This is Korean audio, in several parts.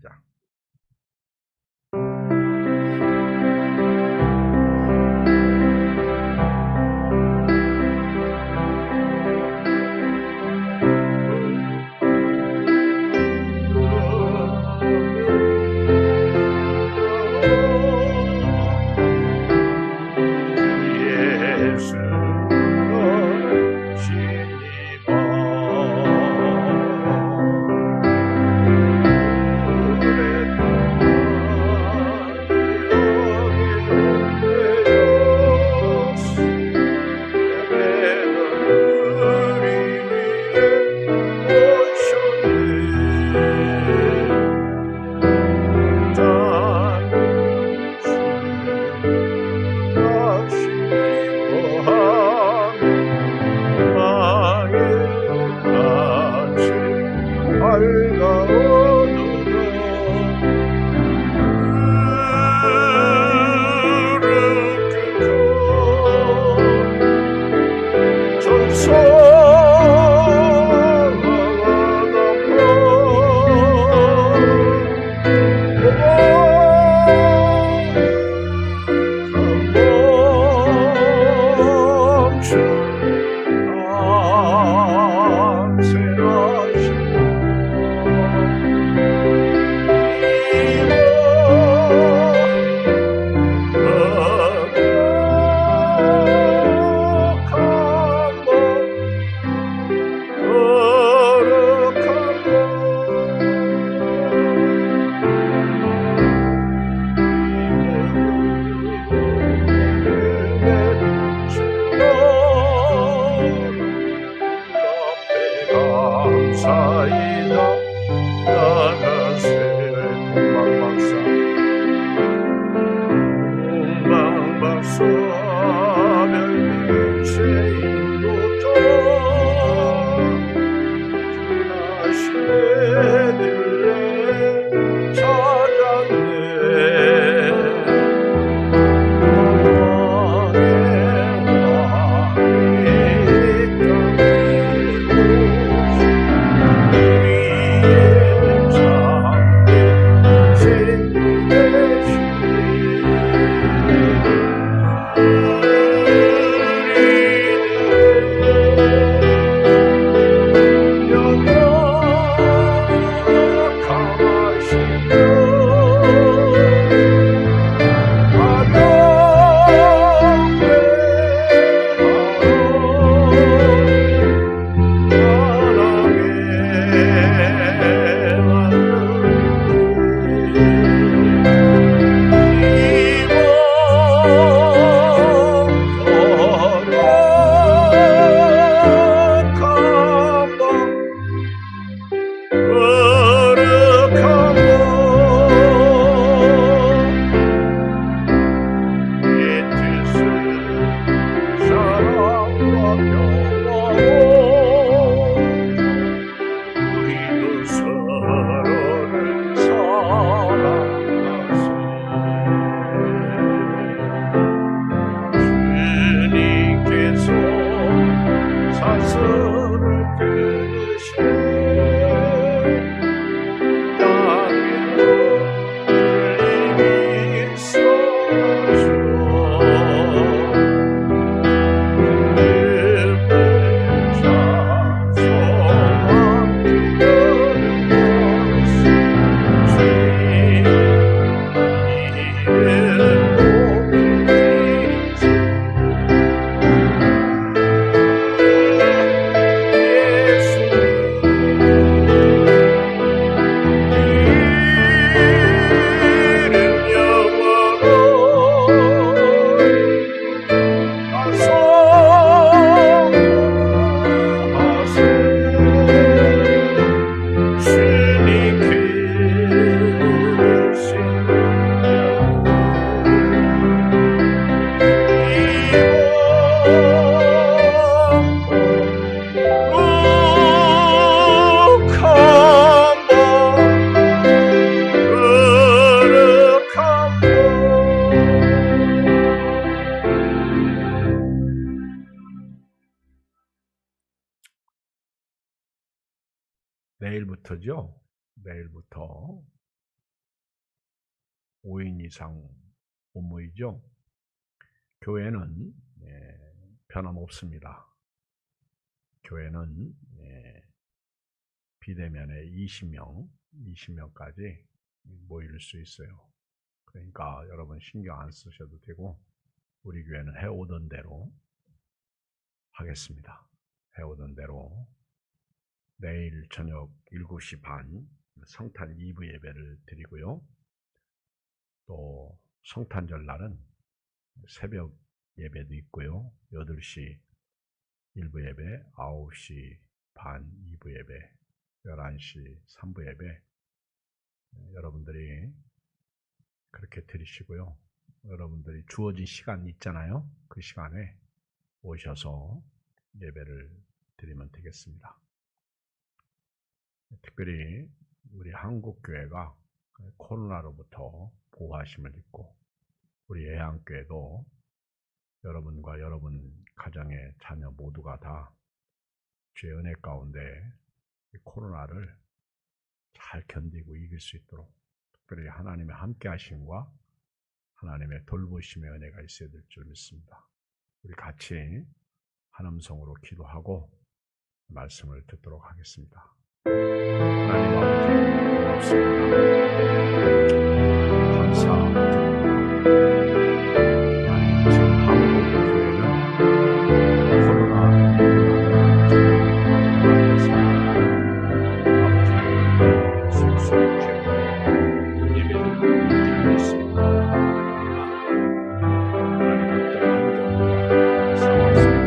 시작. 사이다 나가세 동방박사 별빛의 인도터 다시 들래 찾았네 내일부터죠. 내일부터 5인 이상 못 모이죠. 교회는 변함없습니다. 교회는 비대면에 20명까지 모일 수 있어요. 그러니까 여러분 신경 안 쓰셔도 되고, 우리 교회는 해오던 대로 하겠습니다. 해오던 대로 내일 저녁 7시 반 성탄 2부 예배를 드리고요. 또 성탄절 날은 새벽 예배도 있고요. 8시 1부 예배, 9시 반 2부 예배, 11시 3부 예배, 여러분들이 그렇게 드리시고요. 여러분들이 주어진 시간 있잖아요. 그 시간에 오셔서 예배를 드리면 되겠습니다. 특별히 우리 한국교회가 코로나로부터 보호하심을 입고, 우리 예양교회도 여러분과 여러분 가정의 자녀 모두가 다 주의 은혜 가운데 코로나를 잘 견디고 이길 수 있도록 특별히 하나님의 함께 하심과 하나님의 돌보심의 은혜가 있어야 될 줄 믿습니다. 우리 같이 한 음성으로 기도하고 말씀을 듣도록 하겠습니다. 하나님 아버지 고맙습니다. 감사합니다. 하나님 지금 한국 교회는 코로나 아버지 실수롭게 예배를 드리고 있습니다. 하나님 어떤 환경과 상황 속에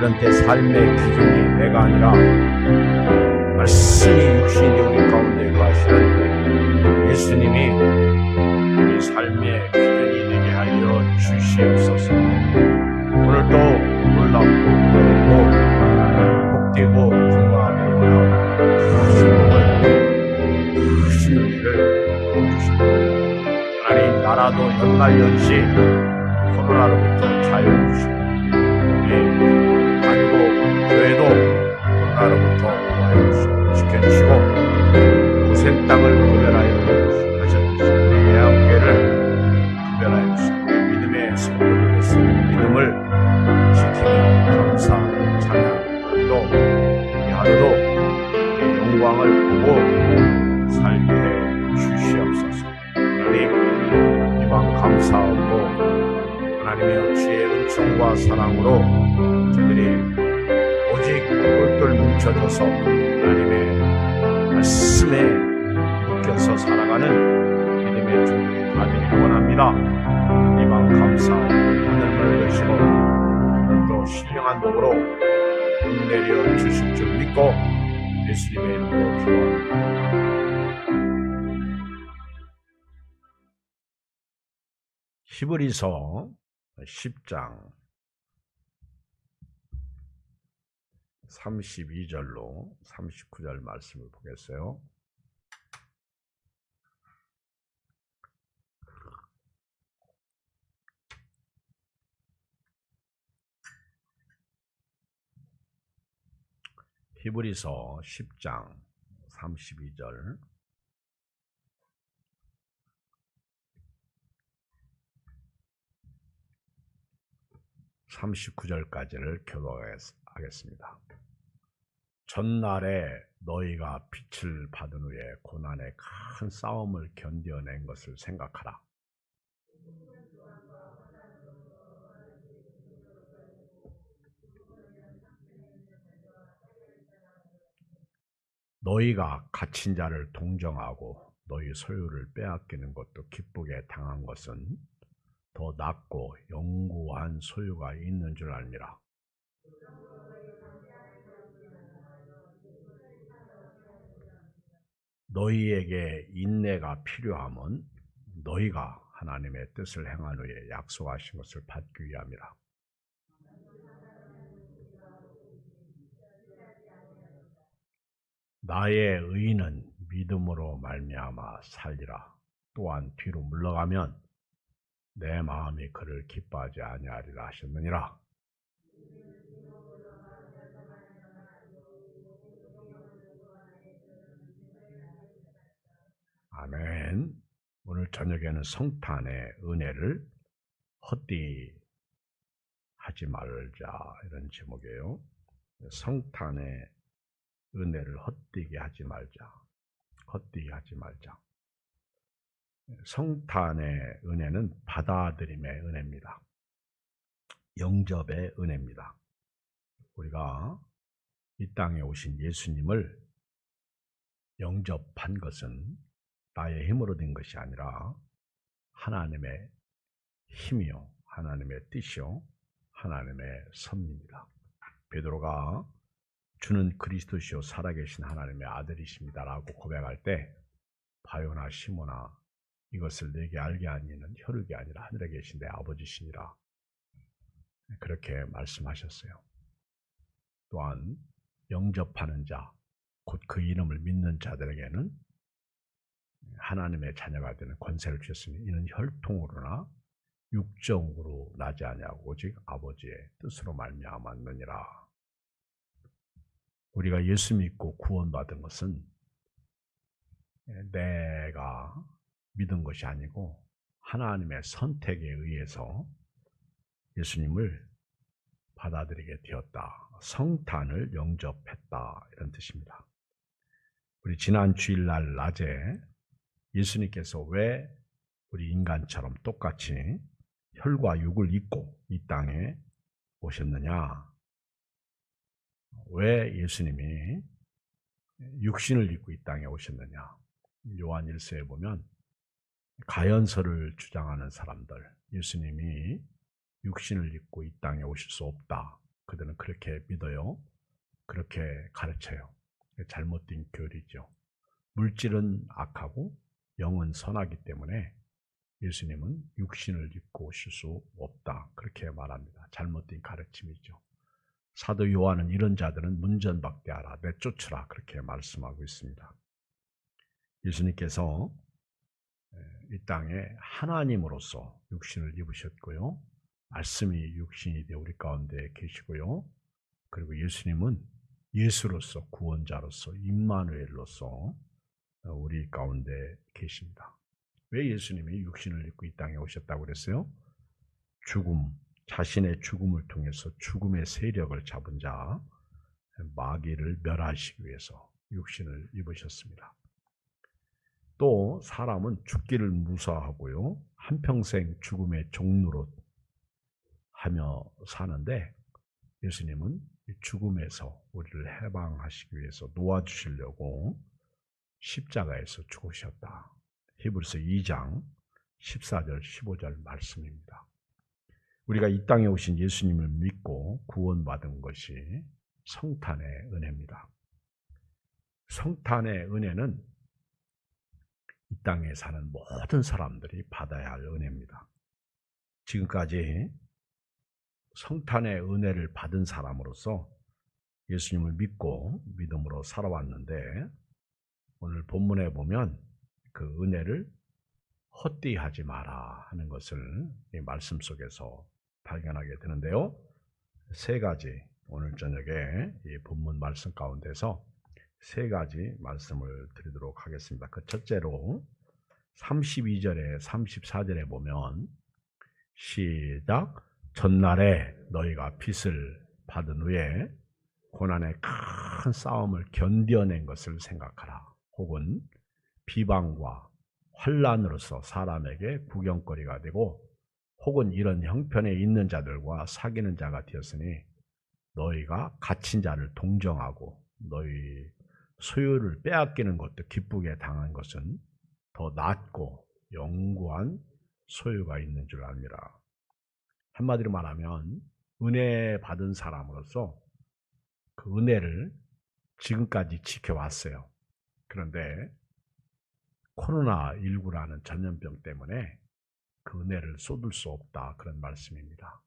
이런 때 삶의 기준이 내가 아니라 말씀이 육신이 우리 가운데 거하시는 예수님이 우리 삶의 기준이 되게 하여 주시옵소서. 오늘도 놀랍고 외롭고 복되고 건강하기를 원하고 크신 은혜를 주시옵소서. 하나님, 나라도 연말연시 코로나로부터 자유를 주시고 한국 교회도 코로나로부터 지켜주시고 고센 땅을 구별하여 하셨듯이 예양교회를 구별하여 주시고 믿음의 선물을 해서 믿음을 지키며 감사 찬양 또 이 하루도 영광을 보고 살게 해 주시옵소서. 하나님, 이방 감사하고 하나님의 주의 은총과 사랑으로 저들이 오직 똘똘 뭉쳐져서 하나님의 말씀에 묶여서 살아가는 믿음의 주님이 되기를 원합니다. 이만 감사하고 하늘을 여시고 또 신령한 복으로 돈 내려 주실 줄 믿고 예수님의 이름으로 기도합니다. 히브리서 10장 32절로 39절 말씀을 보겠어요. 히브리서 10장 32절 39절까지를 교독하겠습니다. 전날에 너희가 빛을 받은 후에 고난의 큰 싸움을 견뎌낸 것을 생각하라. 너희가 갇힌 자를 동정하고 너희 소유를 빼앗기는 것도 기쁘게 당한 것은 더 낫고 영구한 소유가 있는 줄 알미라. 너희에게 인내가 필요함은 너희가 하나님의 뜻을 행한 후에 약속하신 것을 받기 위함이라. 나의 의인은 믿음으로 말미암아 살리라. 또한 뒤로 물러가면 내 마음이 그를 기뻐하지 아니하리라 하셨느니라. 아멘. 오늘 저녁에는 성탄의 은혜를 헛되이 하지 말자, 이런 제목이에요. 성탄의 은혜를 헛되게 하지 말자. 헛되게 하지 말자. 성탄의 은혜는 받아들임의 은혜입니다. 영접의 은혜입니다. 우리가 이 땅에 오신 예수님을 영접한 것은 나의 힘으로 된 것이 아니라 하나님의 힘이요, 하나님의 뜻이요, 하나님의 섭리입니다. 베드로가 주는 그리스도시요 살아계신 하나님의 아들이십니다라고 고백할 때 바요나 시모나 이것을 내게 알게 하니는 혈육이 아니라 하늘에 계신 내 아버지시니라, 그렇게 말씀하셨어요. 또한 영접하는 자, 곧 그 이름을 믿는 자들에게는 하나님의 자녀가 되는 권세를 주셨으니 이는 혈통으로나 육정으로 나지 아니하고 오직 아버지의 뜻으로 말미암았느니라. 우리가 예수 믿고 구원받은 것은 내가 믿은 것이 아니고 하나님의 선택에 의해서 예수님을 받아들이게 되었다. 성탄을 영접했다, 이런 뜻입니다. 우리 지난 주일날 낮에 예수님께서 왜 우리 인간처럼 똑같이 혈과 육을 입고 이 땅에 오셨느냐? 왜 예수님이 육신을 입고 이 땅에 오셨느냐? 요한 1서에 보면 가연서를 주장하는 사람들, 예수님이 육신을 입고 이 땅에 오실 수 없다, 그들은 그렇게 믿어요. 그렇게 가르쳐요. 잘못된 교리죠. 물질은 악하고 영은 선하기 때문에 예수님은 육신을 입고 오실 수 없다, 그렇게 말합니다. 잘못된 가르침이죠. 사도 요한은 이런 자들은 문전박대하라, 내쫓으라, 그렇게 말씀하고 있습니다. 예수님께서 이 땅에 하나님으로서 육신을 입으셨고요, 말씀이 육신이 되어 우리 가운데 계시고요, 그리고 예수님은 예수로서, 구원자로서, 임마누엘로서 우리 가운데 계십니다. 왜 예수님이 육신을 입고 이 땅에 오셨다고 그랬어요? 죽음, 자신의 죽음을 통해서 죽음의 세력을 잡은 자 마귀를 멸하시기 위해서 육신을 입으셨습니다. 또 사람은 죽기를 무사하고요, 한평생 죽음의 종로로 하며 사는데 예수님은 죽음에서 우리를 해방하시기 위해서 놓아주시려고 십자가에서 죽으셨다. 히브리서 2장 14절 15절 말씀입니다. 우리가 이 땅에 오신 예수님을 믿고 구원받은 것이 성탄의 은혜입니다. 성탄의 은혜는 이 땅에 사는 모든 사람들이 받아야 할 은혜입니다. 지금까지 성탄의 은혜를 받은 사람으로서 예수님을 믿고 믿음으로 살아왔는데 오늘 본문에 보면 그 은혜를 헛되이 하지 마라 하는 것을 이 말씀 속에서 발견하게 되는데요. 세 가지 오늘 저녁에 이 본문 말씀 가운데서 세 가지 말씀을 드리도록 하겠습니다. 그 첫째로 32절에 34절에 보면 시작. 전날에 너희가 빚을 받은 후에 고난의 큰 싸움을 견뎌낸 것을 생각하라. 혹은 비방과 환난으로서 사람에게 구경거리가 되고 혹은 이런 형편에 있는 자들과 사귀는 자가 되었으니 너희가 갇힌 자를 동정하고 너희 소유를 빼앗기는 것도 기쁘게 당한 것은 더 낫고 영구한 소유가 있는 줄 압니다. 한마디로 말하면 은혜 받은 사람으로서 그 은혜를 지금까지 지켜왔어요. 그런데 코로나19라는 전염병 때문에 그 은혜를 쏟을 수 없다. 그런 말씀입니다.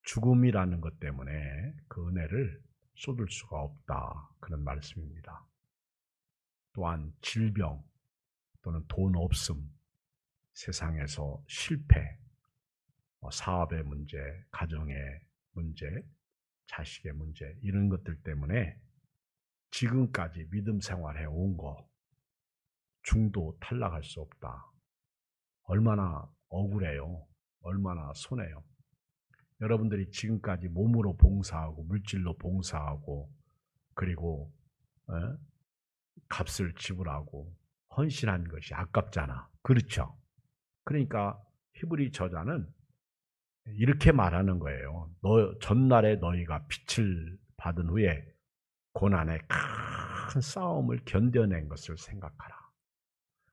죽음이라는 것 때문에 그 은혜를 쏟을 수가 없다. 그런 말씀입니다. 또한 질병 또는 돈 없음, 세상에서 실패, 사업의 문제, 가정의 문제, 자식의 문제 이런 것들 때문에 지금까지 믿음 생활해 온 거 중도 탈락할 수 없다. 얼마나 억울해요. 얼마나 손해요. 여러분들이 지금까지 몸으로 봉사하고 물질로 봉사하고 그리고 값을 지불하고 헌신한 것이 아깝잖아. 그렇죠? 그러니까 히브리 저자는 이렇게 말하는 거예요. 전날에 너희가 빚을 받은 후에 고난의 큰 싸움을 견뎌낸 것을 생각하라.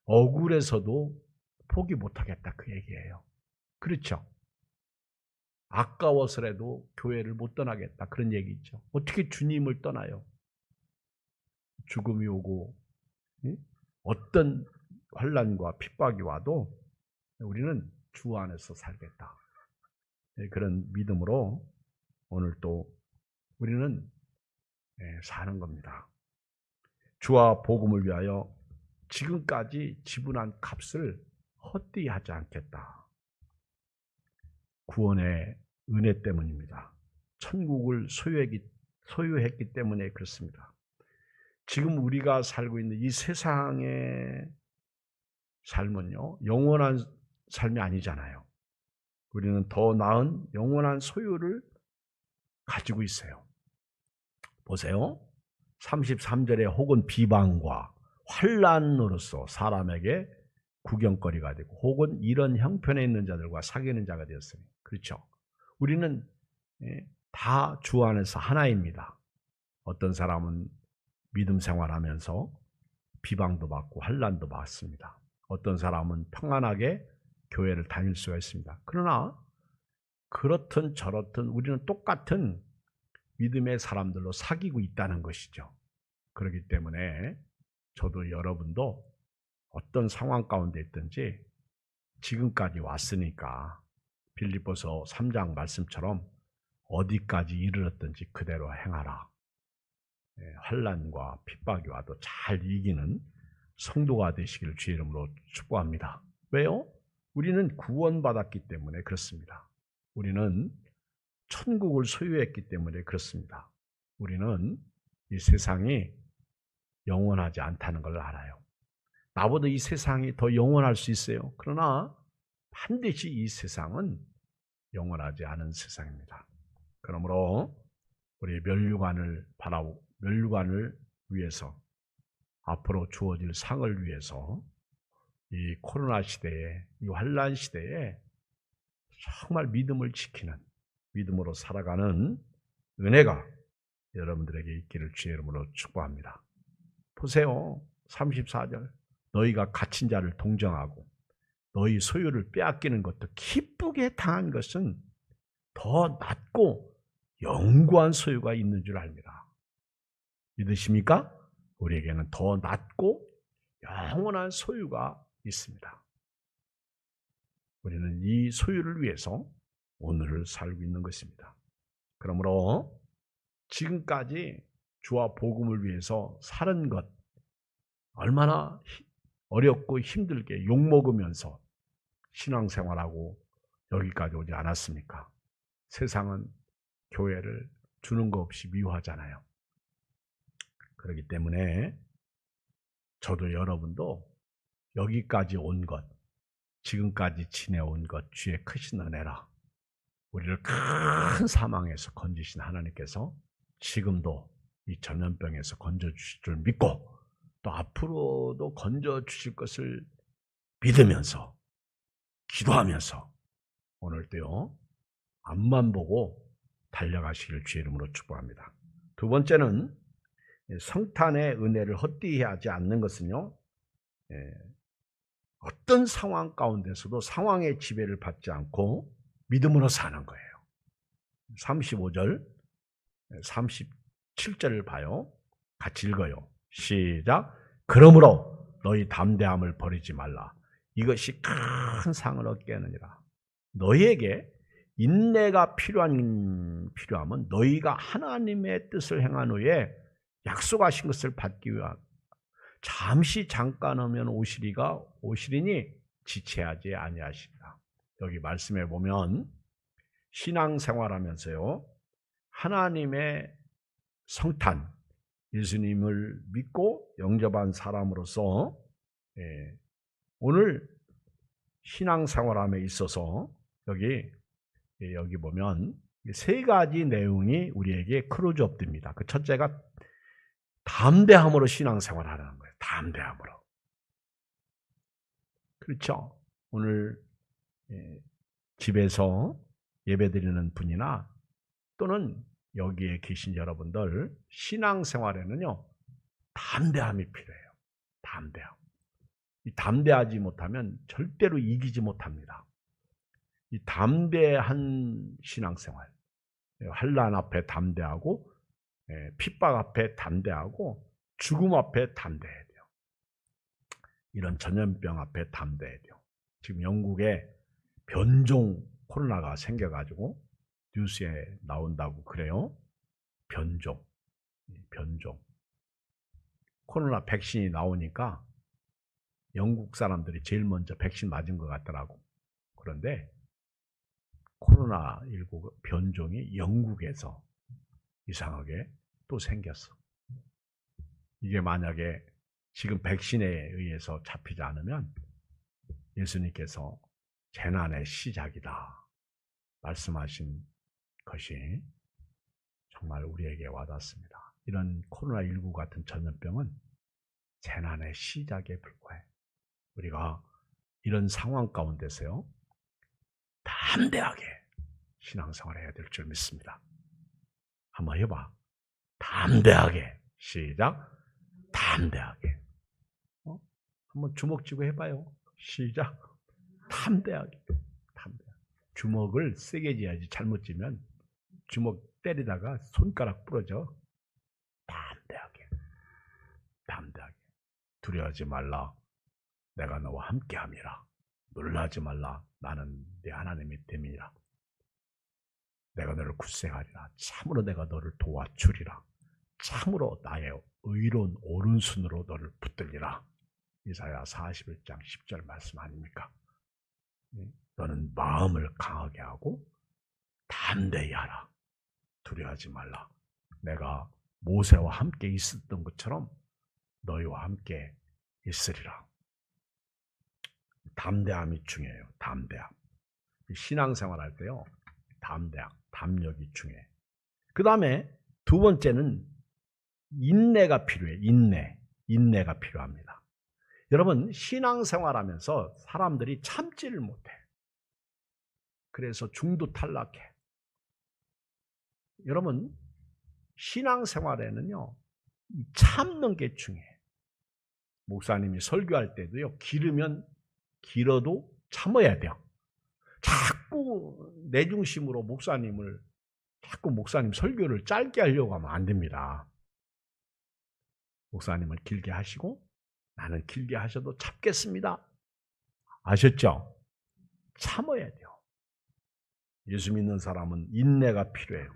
억울해서도 포기 못하겠다 그 얘기예요. 그렇죠? 아까워서라도 교회를 못 떠나겠다 그런 얘기죠. 어떻게 주님을 떠나요? 죽음이 오고 어떤 환난과 핍박이 와도 우리는 주 안에서 살겠다. 그런 믿음으로 오늘 또 우리는 사는 겁니다. 주와 복음을 위하여 지금까지 지불한 값을 헛되이 하지 않겠다. 구원의 은혜 때문입니다. 천국을 소유했기 때문에 그렇습니다. 지금 우리가 살고 있는 이 세상의 삶은요, 영원한 삶이 아니잖아요. 우리는 더 나은 영원한 소유를 가지고 있어요. 보세요. 33절에 혹은 비방과 환난으로서 사람에게 구경거리가 되고 혹은 이런 형편에 있는 자들과 사귀는 자가 되었으니 그렇죠. 우리는 다 주 안에서 하나입니다. 어떤 사람은 믿음 생활하면서 비방도 받고 환난도 받습니다. 어떤 사람은 평안하게 교회를 다닐 수가 있습니다. 그러나 그렇든 저렇든 우리는 똑같은 믿음의 사람들로 사귀고 있다는 것이죠. 그렇기 때문에 저도 여러분도 어떤 상황 가운데 있든지 지금까지 왔으니까 빌립보서 3장 말씀처럼 어디까지 이르렀든지 그대로 행하라. 환난과 핍박이 와도 잘 이기는 성도가 되시기를 주의 이름으로 축복합니다. 왜요? 우리는 구원받았기 때문에 그렇습니다. 우리는 천국을 소유했기 때문에 그렇습니다. 우리는 이 세상이 영원하지 않다는 걸 알아요. 나보다 이 세상이 더 영원할 수 있어요. 그러나 반드시 이 세상은 영원하지 않은 세상입니다. 그러므로 우리 면류관을 위해서 앞으로 주어질 상을 위해서 이 코로나 시대에 이 환난 시대에 정말 믿음을 지키는, 믿음으로 살아가는 은혜가 여러분들에게 있기를 주의 이름으로 축복합니다. 보세요. 34절. 너희가 갇힌 자를 동정하고 너희 소유를 빼앗기는 것도 기쁘게 당한 것은 더 낫고 영구한 소유가 있는 줄 압니다. 믿으십니까? 우리에게는 더 낫고 영원한 소유가 있습니다. 우리는 이 소유를 위해서 오늘을 살고 있는 것입니다. 그러므로 지금까지 주와 복음을 위해서 사는 것 얼마나 어렵고 힘들게 욕먹으면서 신앙생활하고 여기까지 오지 않았습니까? 세상은 교회를 주는 거 없이 미워하잖아요. 그렇기 때문에 저도 여러분도 여기까지 온 것, 지금까지 지내온 것 주의 크신 은혜라. 우리를 큰 사망에서 건지신 하나님께서 지금도 이 전염병에서 건져주실 줄 믿고 또 앞으로도 건져주실 것을 믿으면서 기도하면서 오늘도요 앞만 보고 달려가시기를 주의 이름으로 축복합니다. 두 번째는 성탄의 은혜를 헛되이 하지 않는 것은요, 어떤 상황 가운데서도 상황의 지배를 받지 않고 믿음으로 사는 거예요. 35절, 37절을 봐요. 같이 읽어요. 시작. 그러므로 너희 담대함을 버리지 말라. 이것이 큰 상을 얻게 하느니라. 너희에게 인내가 필요하면 너희가 하나님의 뜻을 행한 후에 약속하신 것을 받기 위한 잠시 잠깐 오면 오시리니 지체하지 아니하시리라. 여기 말씀해 보면 신앙생활하면서요 하나님의 성탄 예수님을 믿고 영접한 사람으로서 오늘 신앙생활함에 있어서 여기 보면 세 가지 내용이 우리에게 크로즈업됩니다. 그 첫째가 담대함으로 신앙생활하라는 거예요. 담대함으로. 그렇죠. 오늘 집에서 예배드리는 분이나 또는 여기에 계신 여러분들 신앙생활에는요 담대함이 필요해요. 담대함. 이 담대하지 못하면 절대로 이기지 못합니다. 이 담대한 신앙생활, 환난 앞에 담대하고 핍박 앞에 담대하고 죽음 앞에 담대해야 돼요. 이런 전염병 앞에 담대해야 돼요. 지금 영국에 변종 코로나가 생겨가지고 뉴스에 나온다고 그래요. 변종. 코로나 백신이 나오니까 영국 사람들이 제일 먼저 백신 맞은 것 같더라고. 그런데 코로나19 변종이 영국에서 이상하게 또 생겼어. 이게 만약에 지금 백신에 의해서 잡히지 않으면 예수님께서 재난의 시작이다 말씀하신 것이 정말 우리에게 와닿습니다. 이런 코로나19 같은 전염병은 재난의 시작에 불과해. 우리가 이런 상황 가운데서요 담대하게 신앙생활을 해야 될 줄 믿습니다. 한번 해봐. 담대하게. 시작. 담대하게. 한번 주먹 쥐고 해봐요. 시작. 담대하게. 주먹을 세게 쥐어야지. 잘못 쥐면 주먹 때리다가 손가락 부러져. 담대하게. 두려워하지 말라. 내가 너와 함께함이라. 놀라지 말라. 나는 네 하나님의 됨이라. 내가 너를 굳세하리라. 참으로 내가 너를 도와주리라. 참으로 나의 의로운 오른손으로 너를 붙들리라. 이사야 41장 10절 말씀 아닙니까? 너는 마음을 강하게 하고 담대히 하라. 두려워하지 말라. 내가 모세와 함께 있었던 것처럼 너희와 함께 있으리라. 담대함이 중요해요. 담대함. 신앙생활 할 때요. 담력이 중요해. 그 다음에 두 번째는 인내가 필요해. 인내가 필요합니다. 여러분 신앙생활하면서 사람들이 참지를 못해. 그래서 중도 탈락해. 여러분, 신앙생활에는요, 참는 게 중요해요. 목사님이 설교할 때도요, 길어도 참아야 돼요. 자꾸 내 중심으로 자꾸 목사님 설교를 짧게 하려고 하면 안 됩니다. 목사님은 길게 하시고 나는 길게 하셔도 참겠습니다. 아셨죠? 참아야 돼요. 예수 믿는 사람은 인내가 필요해요.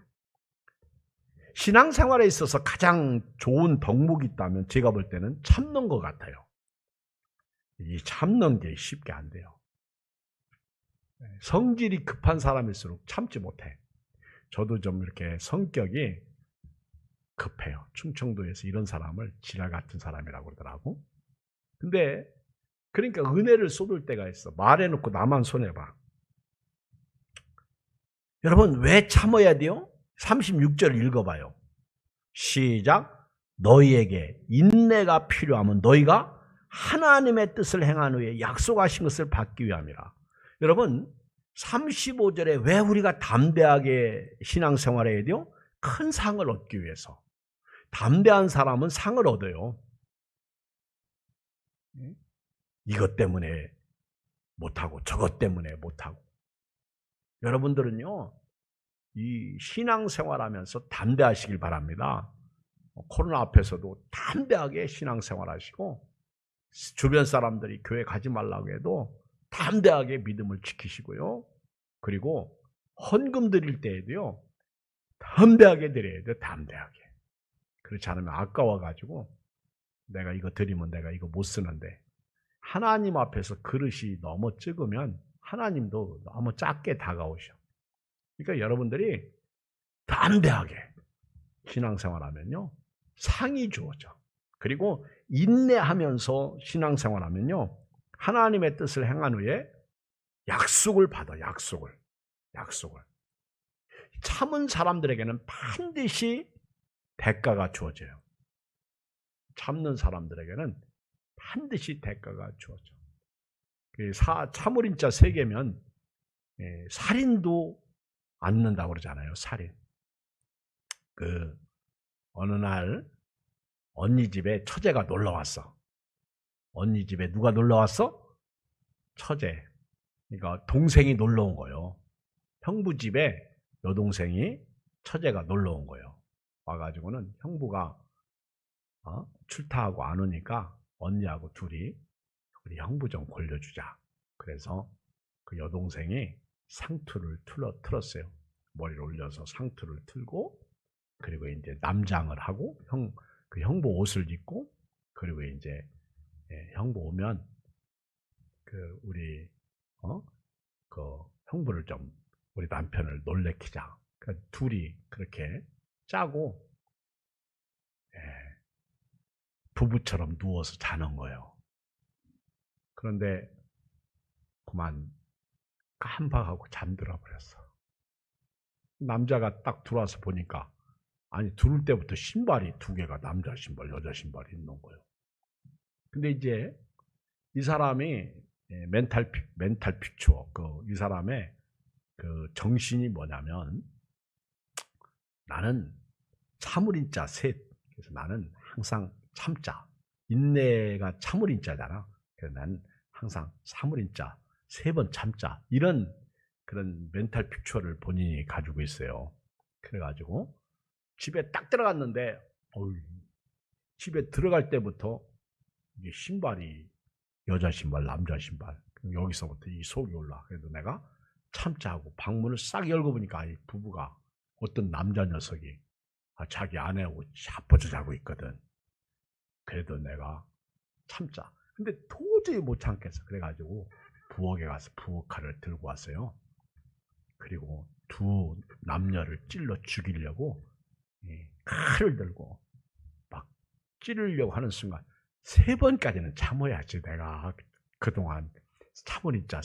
신앙생활에 있어서 가장 좋은 덕목이 있다면 제가 볼 때는 참는 것 같아요. 이 참는 게 쉽게 안 돼요. 성질이 급한 사람일수록 참지 못해. 저도 좀 이렇게 성격이 급해요. 충청도에서 이런 사람을 지랄 같은 사람이라고 그러더라고. 근데 그러니까 은혜를 쏟을 때가 있어. 말해놓고 나만 손해봐. 여러분 왜 참아야 돼요? 36절 읽어봐요. 시작. 너희에게 인내가 필요하면 너희가 하나님의 뜻을 행한 후에 약속하신 것을 받기 위함이라. 여러분 35절에 왜 우리가 담대하게 신앙생활을 해야 돼요? 큰 상을 얻기 위해서. 담대한 사람은 상을 얻어요. 이것 때문에 못하고 저것 때문에 못하고. 여러분들은요, 이 신앙생활하면서 담대하시길 바랍니다. 코로나 앞에서도 담대하게 신앙생활하시고 주변 사람들이 교회 가지 말라고 해도 담대하게 믿음을 지키시고요. 그리고 헌금 드릴 때에도요, 담대하게 드려야 돼요. 담대하게. 그렇지 않으면 아까워가지고 내가 이거 드리면 내가 이거 못 쓰는데 하나님 앞에서 그릇이 너무 적으면 하나님도 너무 작게 다가오셔. 그러니까 여러분들이 담대하게 신앙생활하면요 상이 주어져. 그리고 인내하면서 신앙생활하면요 하나님의 뜻을 행한 후에 약속을 받아. 약속을. 참은 사람들에게는 반드시 대가가 주어져요. 참는 사람들에게는 반드시 대가가 주어져. 참을인자 3개면 살인도 않는다고 그러잖아요. 살인. 어느 날 언니 집에 처제가 놀러 왔어. 언니 집에 누가 놀러 왔어? 처제. 그러니까 동생이 놀러 온 거예요. 형부 집에 여동생이 처제가 놀러 온 거예요. 와가지고는 형부가 출타하고 안 오니까 언니하고 둘이 우리 형부 좀 골려주자. 그래서 그 여동생이 상투를 틀었어요. 머리를 올려서 상투를 틀고, 그리고 이제 남장을 하고 그 형부 옷을 입고, 그리고 이제 형부 오면 우리 그 형부를 좀 우리 남편을 놀래키자. 그러니까 둘이 그렇게 짜고 부부처럼 누워서 자는 거예요. 그런데 그만 깜박하고 잠들어 버렸어. 남자가 딱 들어와서 보니까 아니 들어올 때부터 신발이 2개가 남자 신발, 여자 신발이 있는 거예요. 근데 이제 이 사람이 멘탈 픽처, 이 사람의 그 정신이 뭐냐면 나는 참을인자 셋. 그래서 나는 항상 참자. 인내가 참을인자잖아. 그래서 나는 항상 참을인자 3번 참자. 이런 그런 멘탈 픽처를 본인이 가지고 있어요. 그래가지고 집에 딱 들어갔는데 집에 들어갈 때부터 이게 신발이 여자 신발, 남자 신발. 여기서부터 이 속이 올라. 그래도 내가 참자 하고 방문을 싹 열고 보니까 이 부부가 어떤 남자 녀석이 자기 아내하고 자빠져 자고 있거든. 그래도 내가 참자. 근데 도저히 못 참겠어. 그래가지고 부엌에 가서 부엌칼을 들고 왔어요. 그리고 두 남녀를 찔러 죽이려고 칼을 들고 막 찌르려고 하는 순간 3번까지는 참아야지. 내가 그동안 참을인자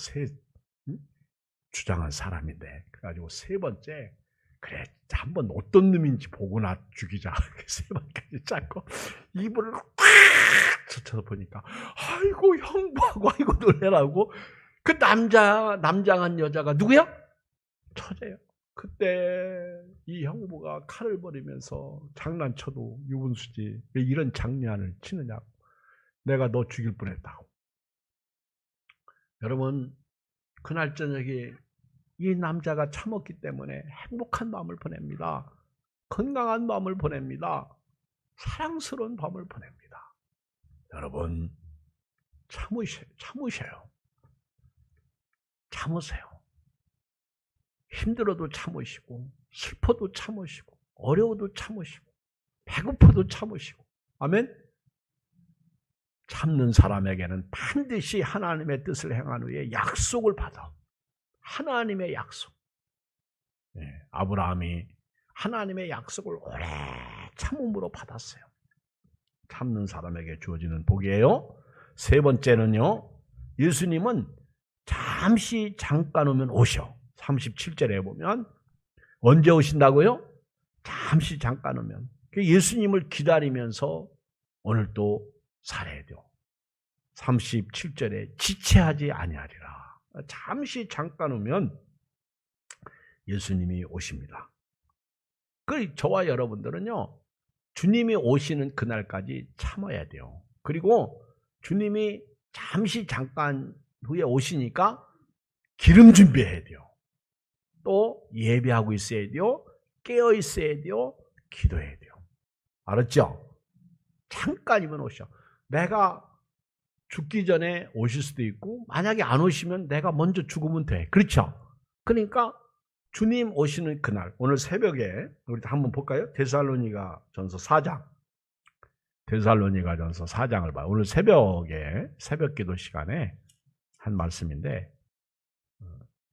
주장한 사람인데. 그래가지고 3번째 그래 한번 어떤 놈인지 보고나 죽이자. 3번까지 잡고 이불을 꽉 쳐서 보니까 아이고 형부하고 아이고 놀래라고. 그 남장한 여자가 누구야? 처제요. 그때 이 형부가 칼을 버리면서 장난쳐도 유분수지 왜 이런 장난을 치느냐고. 내가 너 죽일 뻔했다고. 여러분, 그날 저녁에 이 남자가 참았기 때문에 행복한 밤을 보냅니다. 건강한 밤을 보냅니다. 사랑스러운 밤을 보냅니다. 여러분, 참으세요. 참으세요. 힘들어도 참으시고, 슬퍼도 참으시고, 어려워도 참으시고, 배고파도 참으시고. 아멘? 참는 사람에게는 반드시 하나님의 뜻을 행한 후에 약속을 받아. 하나님의 약속. 네, 아브라함이 하나님의 약속을 오래 참음으로 받았어요. 참는 사람에게 주어지는 복이에요. 세 번째는요, 예수님은 잠깐 오면 오셔. 37절에 보면 언제 오신다고요? 잠깐 오면. 예수님을 기다리면서 오늘 또 살아야 돼요. 37절에 지체하지 아니하리라. 잠깐 오면 예수님이 오십니다. 저와 여러분들은요, 주님이 오시는 그날까지 참아야 돼요. 그리고 주님이 잠깐 후에 오시니까 기름 준비해야 돼요. 또 예배하고 있어야 돼요. 깨어 있어야 돼요. 기도해야 돼요. 알았죠? 잠깐이면 오셔. 내가 죽기 전에 오실 수도 있고, 만약에 안 오시면 내가 먼저 죽으면 돼. 그렇죠? 그러니까 주님 오시는 그날, 오늘 새벽에 우리 한번 볼까요? 데살로니가전서 4장. 데살로니가전서 4장을 봐요. 오늘 새벽에 새벽기도 시간에 한 말씀인데,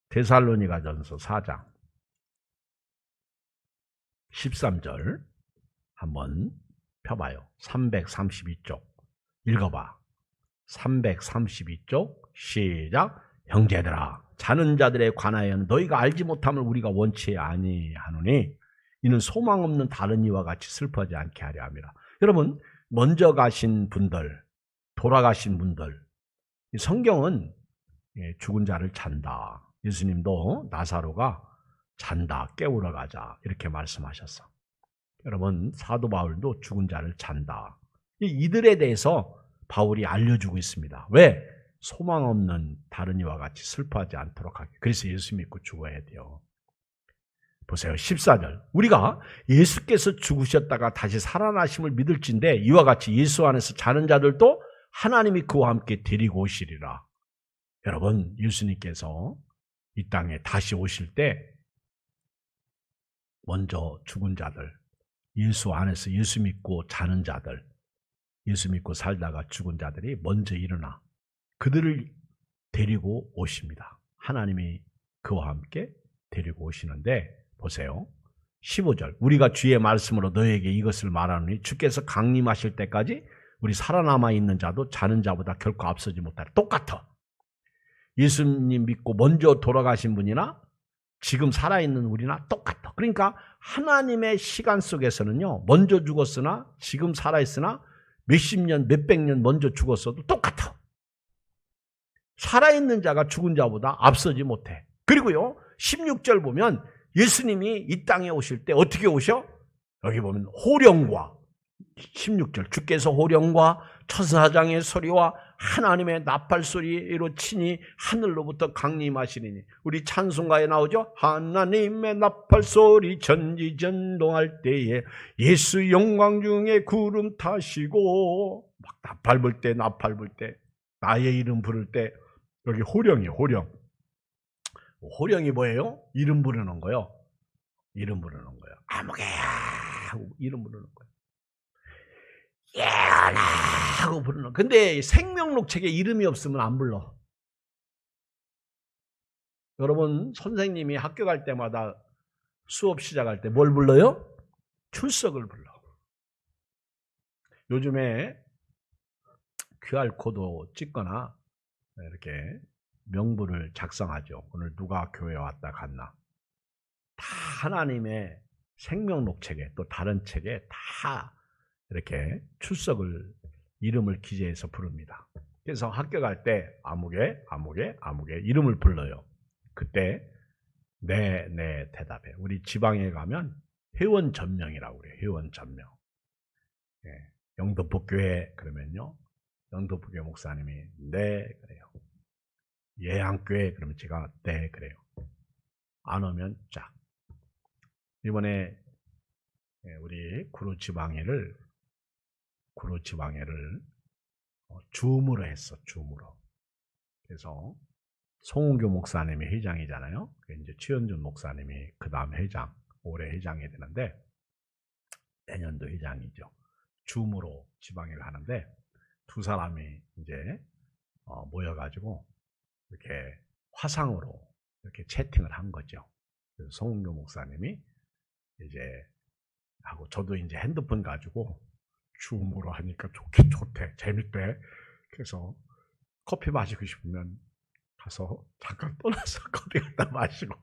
데살로니가전서 4장 13절 한번 펴봐요. 332쪽 읽어봐. 332쪽 시작. 형제들아, 자는 자들에 관하여는 너희가 알지 못함을 우리가 원치 아니하노니 이는 소망 없는 다른 이와 같이 슬퍼하지 않게 하려 함이라. 여러분, 먼저 가신 분들, 돌아가신 분들, 성경은 죽은 자를 잔다. 예수님도 나사로가 잔다, 깨우러 가자 이렇게 말씀하셨어. 여러분, 사도 바울도 죽은 자를 잔다. 이들에 대해서 바울이 알려주고 있습니다. 왜? 소망 없는 다른 이와 같이 슬퍼하지 않도록 하게. 그래서 예수 믿고 죽어야 돼요. 보세요. 14절. 우리가 예수께서 죽으셨다가 다시 살아나심을 믿을진데 이와 같이 예수 안에서 자는 자들도 하나님이 그와 함께 데리고 오시리라. 여러분, 예수님께서 이 땅에 다시 오실 때 먼저 죽은 자들, 예수 안에서 예수 믿고 자는 자들, 예수 믿고 살다가 죽은 자들이 먼저 일어나 그들을 데리고 오십니다. 하나님이 그와 함께 데리고 오시는데 보세요. 15절. 우리가 주의 말씀으로 너희에게 이것을 말하노니 주께서 강림하실 때까지 우리 살아남아 있는 자도 자는 자보다 결코 앞서지 못하리. 똑같아. 예수님 믿고 먼저 돌아가신 분이나 지금 살아있는 우리나 똑같아. 그러니까 하나님의 시간 속에서는요, 먼저 죽었으나 지금 살아있으나 몇십 년, 몇백 년 먼저 죽었어도 똑같아. 살아있는 자가 죽은 자보다 앞서지 못해. 그리고요, 16절 보면 예수님이 이 땅에 오실 때 어떻게 오셔? 여기 보면 호령과 16절 주께서 호령과 천사장의 소리와 하나님의 나팔 소리로 치니 하늘로부터 강림하시리니 우리 찬송가에 나오죠. 하나님의 나팔 소리 전지전동할 때에 예수 영광 중에 구름 타시고 막 나팔 불 때 나의 이름 부를 때 여기 호령이에요. 호령이 뭐예요? 이름 부르는 거요. 이름 부르는 거예요. 아무개야 하고 이름 부르는 거예요. 예언아 하고 부르는. 근데 생명록 책에 이름이 없으면 안 불러. 여러분, 선생님이 학교 갈 때마다 수업 시작할 때 뭘 불러요? 출석을 불러. 요즘에 QR코드 찍거나 이렇게 명부를 작성하죠. 오늘 누가 교회에 왔다 갔나. 다 하나님의 생명록 책에 또 다른 책에 다 이렇게 출석을 이름을 기재해서 부릅니다. 그래서 학교 갈 때 아무개 이름을 불러요. 그때 네 대답해. 우리 지방에 가면 회원 전명이라고 그래요. 회원 전명. 예, 영등포교회 그러면요. 영등포교회 목사님이 네 그래요. 예양교회 그러면 제가 네 그래요. 안 오면 쫙. 이번에 우리 구로 지방회를 줌으로 했어. 줌으로. 그래서 송은교 목사님이 회장이잖아요. 이제 최현준 목사님이 그 다음 회장, 올해 회장이 되는데 내년도 회장이죠. 줌으로 지방회를 하는데 두 사람이 이제 모여가지고 이렇게 화상으로 이렇게 채팅을 한 거죠. 그래서 송은교 목사님이 이제 하고 저도 이제 핸드폰 가지고 줌으로 하니까 좋대, 재밌대. 그래서 커피 마시고 싶으면 가서 잠깐 떠나서 커피 갖다 마시고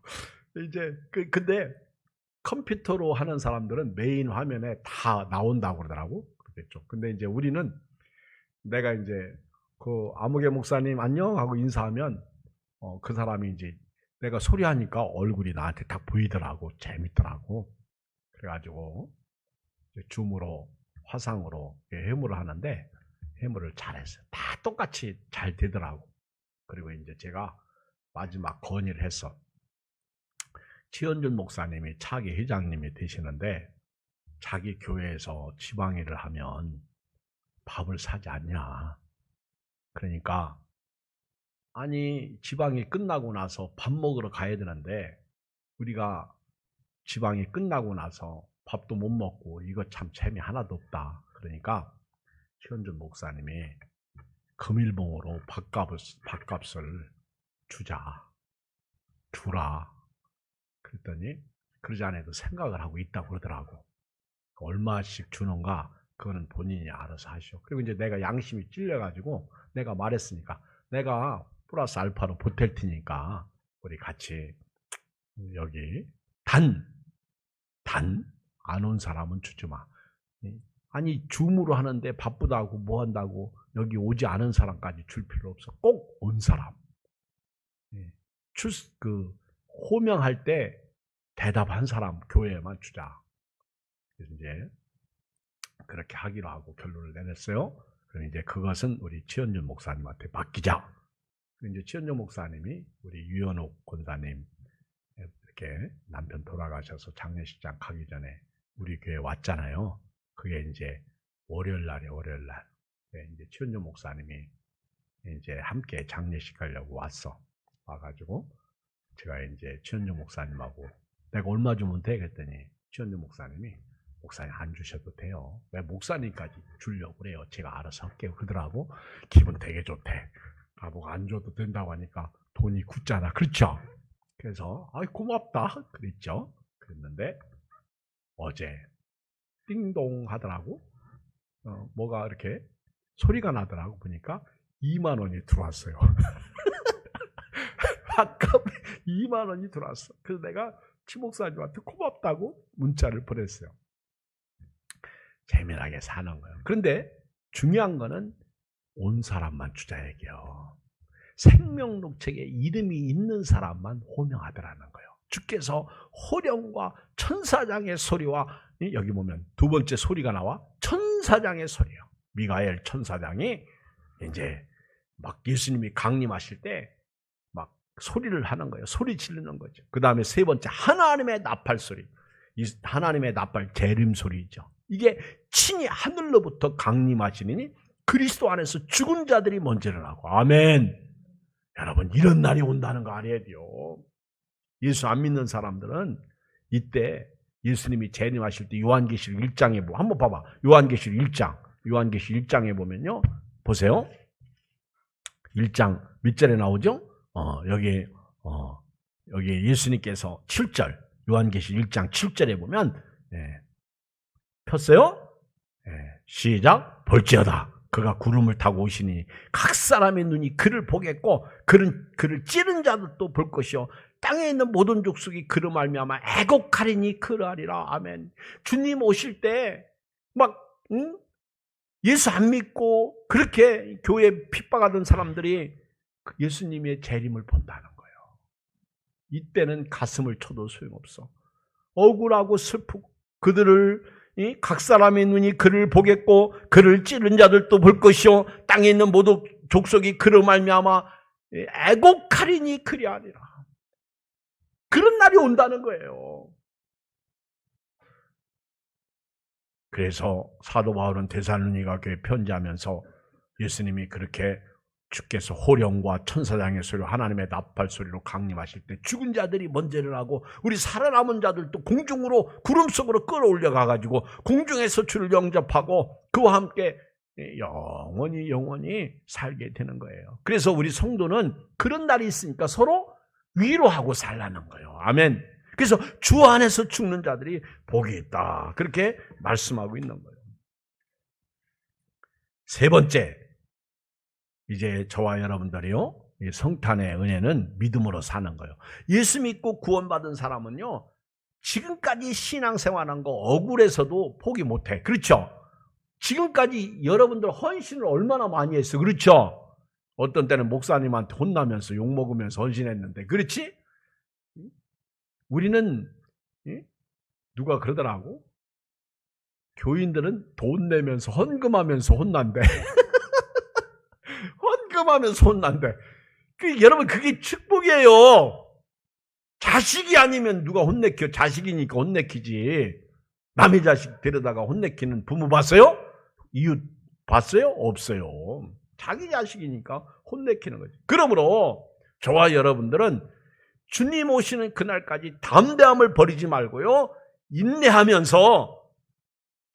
이제 근데 컴퓨터로 하는 사람들은 메인 화면에 다 나온다고 그러더라고. 그렇겠죠. 근데 이제 우리는 내가 이제 그 아무개 목사님 안녕 하고 인사하면 그 사람이 이제 내가 소리하니까 얼굴이 나한테 딱 보이더라고. 재밌더라고. 그래가지고 이제 줌으로 화상으로 회무를 하는데 회무를 잘했어요. 다 똑같이 잘 되더라고. 그리고 이제 제가 마지막 건의를 했어. 최현준 목사님이 차기 회장님이 되시는데 자기 교회에서 지방회를 하면 밥을 사지 않냐. 그러니까 아니 지방이 끝나고 나서 밥 먹으러 가야 되는데 우리가 지방이 끝나고 나서 밥도 못 먹고 이거 참 재미 하나도 없다. 그러니까 최현준 목사님이 금일봉으로 밥값을 주라. 그랬더니 그러지 않아도 생각을 하고 있다고 그러더라고. 얼마씩 주는가 그거는 본인이 알아서 하시오. 그리고 이제 내가 양심이 찔려가지고 내가 말했으니까 내가 플러스 알파로 보탤 테니까 우리 같이 여기 단 안 온 사람은 주지 마. 아니 줌으로 하는데 바쁘다고 뭐 한다고 여기 오지 않은 사람까지 줄 필요 없어. 꼭 온 사람. 호명할 때 대답한 사람 교회에만 주자. 그래서 이제 그렇게 하기로 하고 결론을 내렸어요. 그럼 이제 그것은 우리 최현준 목사님한테 맡기자. 이제 최현준 목사님이 우리 유현옥 권사님 이렇게 남편 돌아가셔서 장례식장 가기 전에 우리 교회 왔잖아요. 그게 이제 월요일 날. 이제 최현준 목사님이 이제 함께 장례식 가려고 와가지고 제가 이제 최현준 목사님하고 내가 얼마 주면 돼? 그랬더니 최현준 목사님이 목사님 안 주셔도 돼요. 왜 목사님까지 주려고 그래요? 제가 알아서 할게요. 그러더라고. 기분 되게 좋대. 나보고 안 줘도 된다고 하니까 돈이 굳잖아. 그렇죠? 그래서 고맙다 그랬죠. 그랬는데 어제 띵동 하더라고. 뭐가 이렇게 소리가 나더라고. 보니까 2만 원이 들어왔어요. 밥값 2만 원이 들어왔어. 그래서 내가 치목사님한테 고맙다고 문자를 보냈어요. 재미나게 사는 거예요. 그런데 중요한 거는 온 사람만 주자 얘기요. 생명록책에 이름이 있는 사람만 호명하더라는 거예요. 주께서 호령과 천사장의 소리와 여기 보면 두 번째 소리가 나와 천사장의 소리요. 미가엘 천사장이 이제 막 예수님이 강림하실 때 막 소리를 하는 거예요. 소리 지르는 거죠. 그 다음에 세 번째 하나님의 나팔 소리. 이 하나님의 나팔 재림 소리죠. 이게 친히 하늘로부터 강림하시니 그리스도 안에서 죽은 자들이 먼저 일어나고 아멘. 여러분 이런 날이 온다는 거 알아야 돼요. 예수 안 믿는 사람들은 이때 예수님이 재림하실 때 요한계시록 1장에 한번 봐봐. 요한계시록 1장에 보면요. 보세요. 1장 몇 절에 나오죠? 여기 예수님께서 7절 요한계시록 1장 7절에 보면 폈어요? 시작. 볼지어다. 그가 구름을 타고 오시니 각 사람의 눈이 그를 보겠고 그를 찌른 자들도 볼 것이요 땅에 있는 모든 족속이 그로 말미암아 애곡하리니 그러하리라. 아멘. 주님 오실 때 막 예수 안 믿고 그렇게 교회 핍박하던 사람들이 예수님의 재림을 본다는 거예요. 이때는 가슴을 쳐도 소용없어. 억울하고 슬프고 그들을 각 사람의 눈이 그를 보겠고 그를 찌른 자들도 볼 것이요 땅에 있는 모든 족속이 그로 말미암아 애곡하리니 그리하리라. 그런 날이 온다는 거예요. 그래서 사도 바울은 데살로니가 교회에 편지하면서 예수님이 그렇게 주께서 호령과 천사장의 소리로 하나님의 나팔 소리로 강림하실 때 죽은 자들이 먼저 일어나고 우리 살아남은 자들도 공중으로 구름 속으로 끌어올려 가가지고 공중에서 주를 영접하고 그와 함께 영원히 살게 되는 거예요. 그래서 우리 성도는 그런 날이 있으니까 서로 위로하고 살라는 거예요. 아멘. 그래서 주 안에서 죽는 자들이 복이 있다. 그렇게 말씀하고 있는 거예요. 세 번째, 이제 저와 여러분들이요, 이 성탄의 은혜는 믿음으로 사는 거예요. 예수 믿고 구원받은 사람은요, 지금까지 신앙생활한 거 억울해서도 포기 못해. 그렇죠? 지금까지 여러분들 헌신을 얼마나 많이 했어. 그렇죠? 어떤 때는 목사님한테 혼나면서 욕먹으면서 헌신했는데, 그렇지? 우리는 누가 그러더라고? 교인들은 돈 내면서 헌금하면서 혼난대. 헌금하면서 혼난대. 여러분 그게 축복이에요. 자식이 아니면 누가 혼내켜? 자식이니까 혼내키지. 남의 자식 데려다가 혼내키는 부모 봤어요? 이웃 봤어요? 없어요. 자기 자식이니까 혼내키는 거지. 그러므로 저와 여러분들은 주님 오시는 그날까지 담대함을 버리지 말고요, 인내하면서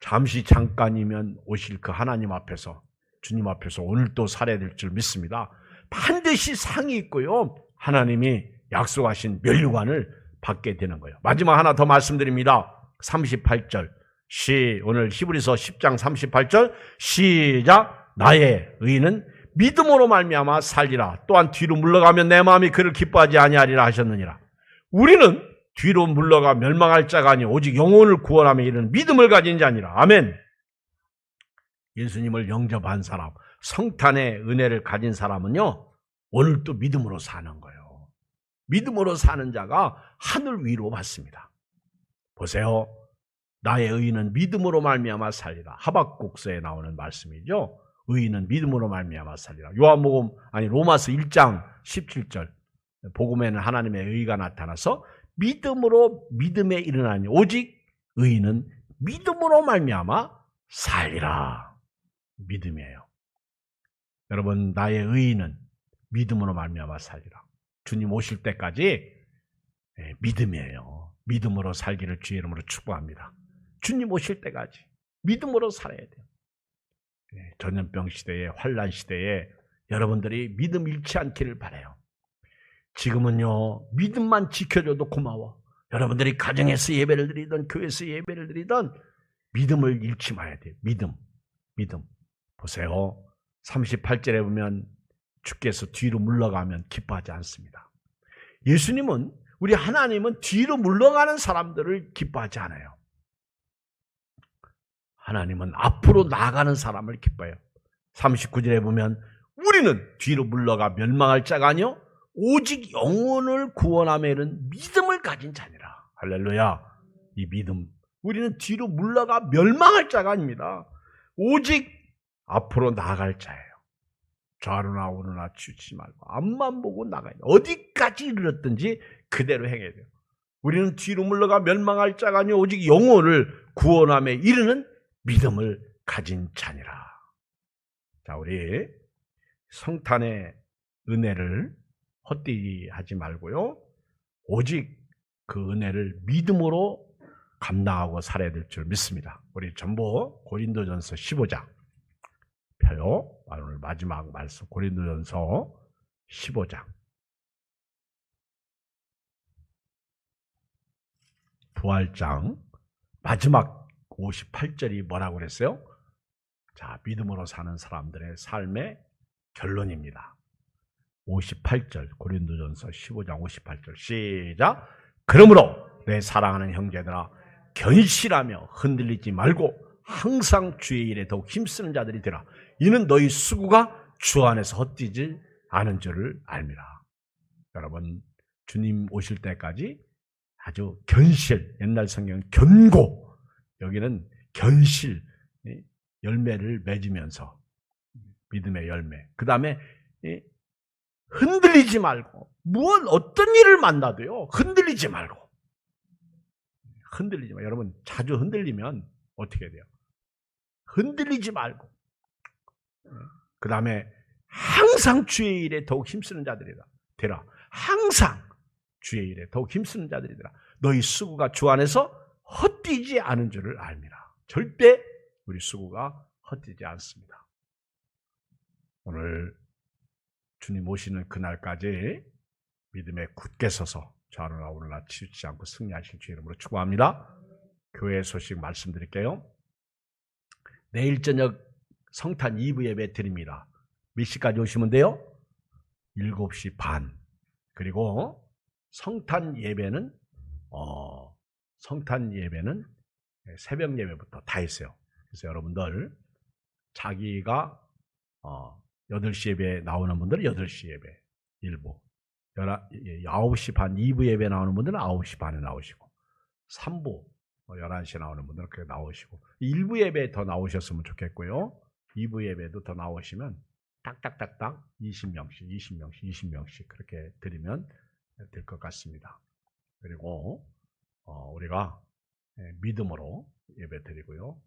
잠시 잠깐이면 오실 그 하나님 앞에서, 주님 앞에서 오늘도 살아야 될 줄 믿습니다. 반드시 상이 있고요, 하나님이 약속하신 면류관을 받게 되는 거예요. 마지막 하나 더 말씀드립니다. 38절 오늘 히브리서 10장 38절 시작. 나의 의인은 믿음으로 말미암아 살리라. 또한 뒤로 물러가면 내 마음이 그를 기뻐하지 아니하리라 하셨느니라. 우리는 뒤로 물러가 멸망할 자가 아니 오직 영혼을 구원하며 이르는 믿음을 가진 자니라. 아멘. 예수님을 영접한 사람, 성탄의 은혜를 가진 사람은요, 오늘 또 믿음으로 사는 거예요. 믿음으로 사는 자가 하늘 위로 받습니다. 보세요. 나의 의인은 믿음으로 말미암아 살리라. 하박국서에 나오는 말씀이죠. 의인은 믿음으로 말미암아 살리라. 로마서 1장 17절. 복음에는 하나님의 의가 나타나서 믿음으로 믿음에 일어나니 오직 의인은 믿음으로 말미암아 살리라. 믿음이에요. 여러분, 나의 의인은 믿음으로 말미암아 살리라. 주님 오실 때까지 믿음이에요. 믿음으로 살기를 주의 이름으로 축복합니다. 주님 오실 때까지 믿음으로 살아야 돼요. 전염병 시대에, 환난 시대에 여러분들이 믿음 잃지 않기를 바라요. 지금은요, 믿음만 지켜줘도 고마워. 여러분들이 가정에서 예배를 드리든 교회에서 예배를 드리든 믿음을 잃지 말아야 돼요. 믿음. 보세요. 38절에 보면 주께서 뒤로 물러가면 기뻐하지 않습니다. 예수님은, 우리 하나님은 뒤로 물러가는 사람들을 기뻐하지 않아요. 하나님은 앞으로 나아가는 사람을 기뻐해요. 39절에 보면 우리는 뒤로 물러가 멸망할 자가 아니요 오직 영혼을 구원하며 이른 믿음을 가진 자니라. 할렐루야. 이 믿음, 우리는 뒤로 물러가 멸망할 자가 아닙니다. 오직 앞으로 나아갈 자예요. 좌로나 우로나 치우치지 말고 앞만 보고 나가야 돼요. 어디까지 이르렀든지 그대로 행해야 돼요. 우리는 뒤로 물러가 멸망할 자가 아니요 오직 영혼을 구원하며 이르는 믿음을 가진 자니라. 자, 우리 성탄의 은혜를 헛되이 하지 말고요, 오직 그 은혜를 믿음으로 감당하고 살아야 될 줄 믿습니다. 우리 전부 고린도전서 15장 펴요. 오늘 마지막 말씀, 고린도전서 15장. 부활장 마지막 58절이 뭐라고 그랬어요? 자, 믿음으로 사는 사람들의 삶의 결론입니다. 58절, 고린도전서 15장 58절 시작. 그러므로 내 사랑하는 형제들아, 견실하며 흔들리지 말고 항상 주의 일에 더욱 힘쓰는 자들이 되라. 이는 너희 수고가 주 안에서 헛되지 않은 줄을 알미라. 여러분, 주님 오실 때까지 아주 견실, 옛날 성경은 견고, 여기는 견실, 열매를 맺으면서 믿음의 열매. 그 다음에 흔들리지 말고, 어떤 일을 만나도요, 흔들리지 말고. 흔들리지 마. 여러분, 자주 흔들리면 어떻게 돼요? 흔들리지 말고. 그 다음에 항상 주의 일에 더욱 힘쓰는 자들이라 되라. 항상 주의 일에 더욱 힘쓰는 자들이라. 너희 수고가 주 안에서 헛되지 않은 줄을 알미라. 절대 우리 수고가 헛되지 않습니다. 오늘 주님 오시는 그날까지 믿음에 굳게 서서 좌우나 오르나 치우치지 않고 승리하실 주 이름으로 축복합니다. 교회 소식 말씀드릴게요. 내일 저녁 성탄 2부 예배 드립니다. 몇 시까지 오시면 돼요? 7시 반. 그리고 성탄 예배는 새벽 예배부터 다 있어요. 그래서 여러분들 자기가 8시 예배 나오는 분들은 8시 예배 일부, 9시 반 2부 예배 나오는 분들은 9시 반에 나오시고, 3부 11시에 나오는 분들은 그렇게 나오시고, 1부 예배에 더 나오셨으면 좋겠고요. 2부 예배도 더 나오시면 딱딱딱딱 20명씩 그렇게 드리면 될 것 같습니다. 그리고 우리가 믿음으로 예배 드리고요.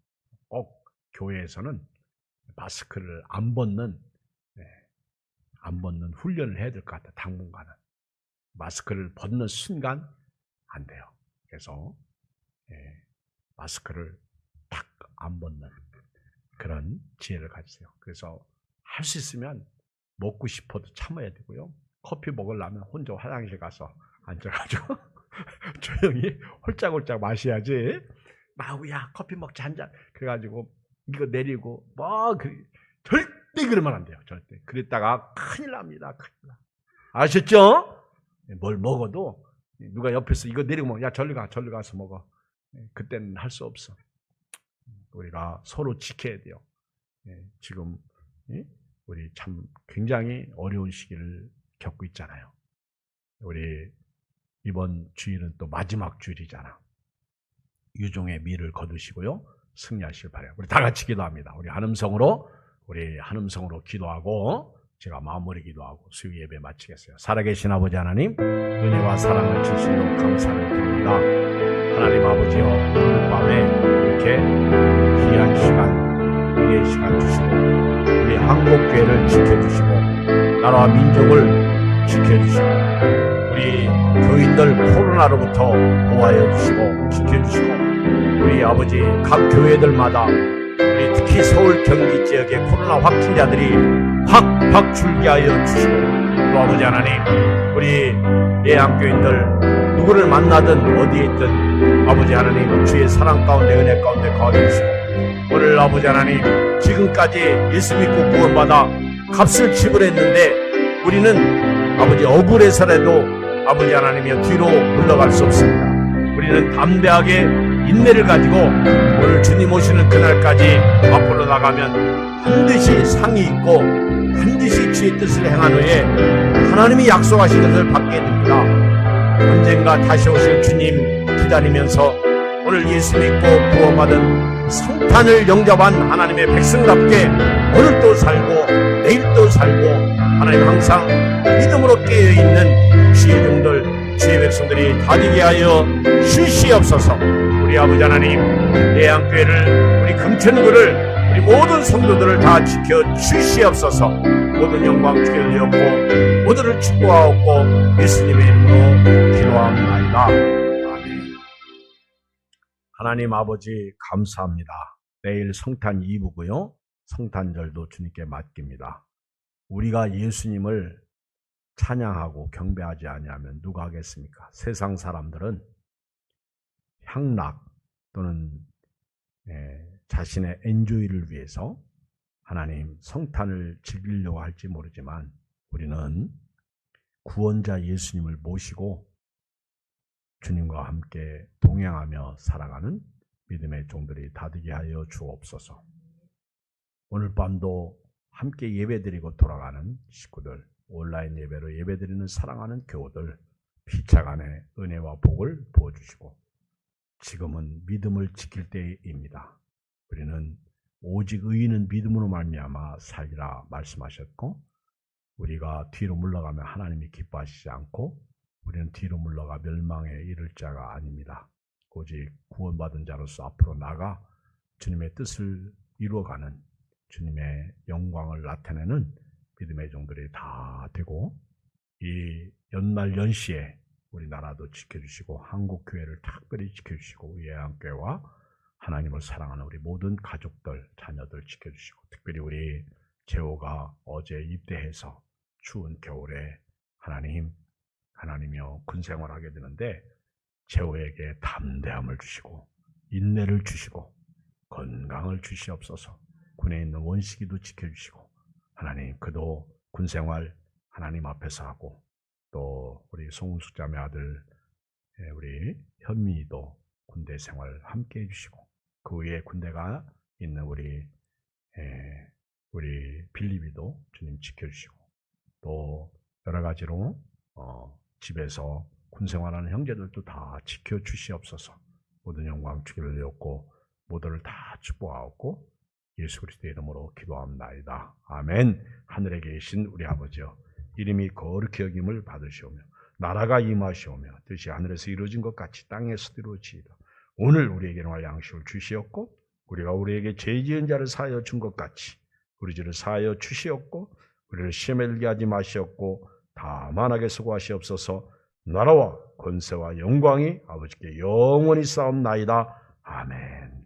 꼭 교회에서는 마스크를 안 벗는 훈련을 해야 될 것 같아요. 당분간은. 마스크를 벗는 순간 안 돼요. 그래서 마스크를 딱 안 벗는 그런 지혜를 가지세요. 그래서 할 수 있으면 먹고 싶어도 참아야 되고요. 커피 먹으려면 혼자 화장실 가서 앉아가지고 조용히 홀짝홀짝 마셔야지. 마우야 커피 먹자 한 잔. 그래가지고 이거 내리고 절대 그러면 안 돼요. 절대. 그랬다가 큰일 납니다. 큰일 나. 아셨죠? 뭘 먹어도 누가 옆에서 이거 내리고 먹어. 야 절리 가서 먹어. 그때는 할 수 없어. 우리가 서로 지켜야 돼요. 지금 우리 참 굉장히 어려운 시기를 겪고 있잖아요. 우리 이번 주일은 또 마지막 주일이잖아. 유종의 미를 거두시고요. 승리하실 바래요. 우리 다 같이 기도합니다. 우리 한음성으로 기도하고 제가 마무리 기도하고 수요 예배 마치겠어요. 살아계신 아버지 하나님, 은혜와 사랑을 진실로 감사를 드립니다. 하나님 아버지여, 오늘 밤에 이렇게 귀한 시간, 우리의 시간 주시고 우리 한국교회를 지켜주시고 나라와 민족을 지켜주시고 우리 교인들 코로나로부터 보호하여 주시고 지켜주시고 우리 아버지 각 교회들마다 우리 특히 서울 경기 지역의 코로나 확진자들이 확 줄게 주시고 또 아버지 하나님 우리 예양교인들 누구를 만나든 어디에 있든 아버지 하나님 주의 사랑 가운데 은혜 가운데 거하게 주시고 오늘 아버지 하나님 지금까지 예수 믿고 구원받아 값을 지불했는데 우리는 아버지 억울해서라도 아버지 하나님이여 뒤로 물러갈 수 없습니다. 우리는 담대하게 인내를 가지고 오늘 주님 오시는 그날까지 앞으로 나가면 반드시 상이 있고 반드시 주의 뜻을 행한 후에 하나님이 약속하신 것을 받게 됩니다. 언젠가 다시 오실 주님 기다리면서 오늘 예수 믿고 구원받은 성탄을 영접한 하나님의 백성답게 오늘도 살고 내일도 살고 하나님 항상 믿음으로 깨어있는 주의 종들 주의 백성들이 다 되게 하여 주시옵소서. 우리 아버지 하나님 예양교회를 우리 금천구를 우리 모든 성도들을 다 지켜 주시옵소서. 모든 영광 주께 드렸고 모두를 축복하옵고 예수님의 이름으로 기도합니다. 아멘. 하나님 아버지 감사합니다. 내일 성탄 2부고요. 성탄절도 주님께 맡깁니다. 우리가 예수님을 찬양하고 경배하지 아니하면 누가 하겠습니까? 세상 사람들은 향락 또는 자신의 엔조이를 위해서 하나님 성탄을 즐기려고 할지 모르지만 우리는 구원자 예수님을 모시고 주님과 함께 동행하며 살아가는 믿음의 종들이 다 되게 하여 주옵소서. 오늘 밤도 함께 예배드리고 돌아가는 식구들, 온라인 예배로 예배드리는 사랑하는 교우들, 피차간에 은혜와 복을 부어주시고 지금은 믿음을 지킬 때입니다. 우리는 오직 의인은 믿음으로 말미암아 살리라 말씀하셨고 우리가 뒤로 물러가면 하나님이 기뻐하시지 않고 우리는 뒤로 물러가 멸망에 이를 자가 아닙니다. 오직 구원받은 자로서 앞으로 나가 주님의 뜻을 이루어가는 주님의 영광을 나타내는 믿음의 종들이 다 되고 이 연말 연시에 우리나라도 지켜주시고 한국교회를 특별히 지켜주시고 예한교회와 하나님을 사랑하는 우리 모든 가족들, 자녀들 지켜주시고 특별히 우리 재호가 어제 입대해서 추운 겨울에 하나님이여 군생활을 하게 되는데 재호에게 담대함을 주시고 인내를 주시고 건강을 주시옵소서. 군에 있는 원식이도 지켜주시고 하나님 그도 군생활 하나님 앞에서 하고 또 우리 송은숙 자매 아들 우리 현미도 군대 생활 함께 해주시고 그 위에 군대가 있는 우리 빌리비도 주님 지켜주시고 또 여러 가지로 집에서 군생활하는 형제들도 다 지켜주시옵소서. 모든 영광 주기를 내었고 모두를 다 축복하고 예수 그리스도의 이름으로 기도합나이다. 아멘. 하늘에 계신 우리 아버지여 이름이 거룩히 여김을 받으시오며 나라가 임하시오며 뜻이 하늘에서 이루어진 것 같이 땅에서도 이루어지이다. 오늘 우리에게 일용할 양식을 주시옵고 우리가 우리에게 죄 지은 자를 사하여 준 것 같이 우리 죄를 사하여 주시옵고 우리를 시험에 들게 하지 마시옵고 다만하게 수고하시옵소서. 나라와 권세와 영광이 아버지께 영원히 싸움나이다. 아멘.